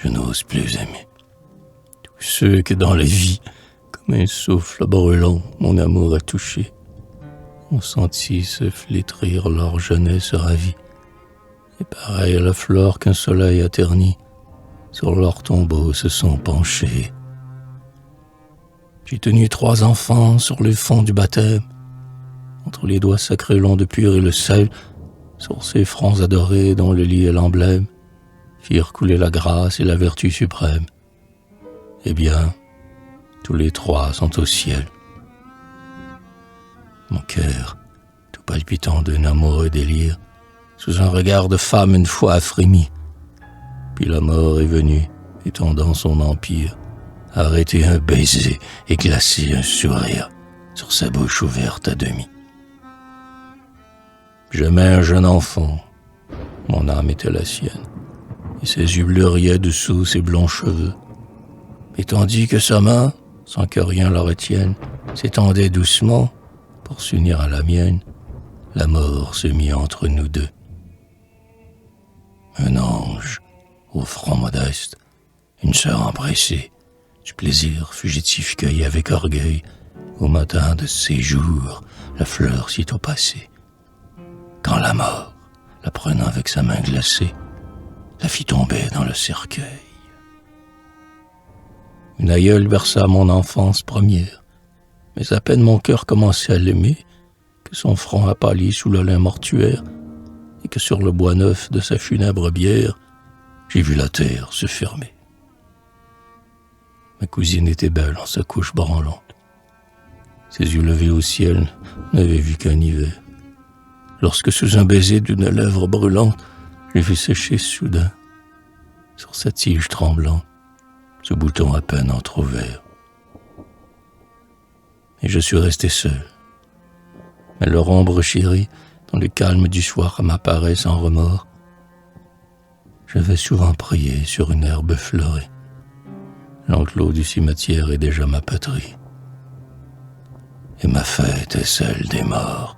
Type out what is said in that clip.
je n'ose plus aimer. Tous ceux que dans la vie, comme un souffle brûlant, mon amour a touché, ont senti se flétrir leur jeunesse ravie. Et pareil à la fleur qu'un soleil a terni, sur leur tombeau se sont penchés. J'ai tenu 3 enfants sur le fond du baptême, entre les doigts sacrés longs de pur et le sel, sur ces fronts adorés dont le lit est l'emblème, firent couler la grâce et la vertu suprême. Eh bien, tous les 3 sont au ciel. Mon cœur, tout palpitant d'un amoureux délire, sous un regard de femme une fois a frémi. Puis la mort est venue, étendant son empire, arrêter un baiser et glacer un sourire sur sa bouche ouverte à demi. J'aimais un jeune enfant, mon âme était la sienne, et ses yeux bleus riaient dessous ses blonds cheveux. Et tandis que sa main, sans que rien la retienne, s'étendait doucement pour s'unir à la mienne, la mort se mit entre nous deux. Un ange, au front modeste, une sœur empressée, du plaisir fugitif cueilli avec orgueil, au matin de ses jours, la fleur sitôt passée. Quand la mort, la prenant avec sa main glacée, la fit tomber dans le cercueil. Une aïeule berça mon enfance première, mais à peine mon cœur commençait à l'aimer, que son front a pâli sous le lin mortuaire, et que sur le bois neuf de sa funèbre bière, j'ai vu la terre se fermer. Ma cousine était belle en sa couche branlante. Ses yeux levés au ciel n'avaient vu qu'un hiver. Lorsque sous un baiser d'une lèvre brûlante, j'ai vu sécher soudain, sur sa tige tremblante, ce bouton à peine entrouvert. Et je suis resté seul. Mais leur ombre chérie, dans le calme du soir, m'apparaît sans remords. J'avais souvent prié sur une herbe fleurie. L'enclos du cimetière est déjà ma patrie. Et ma fête est celle des morts.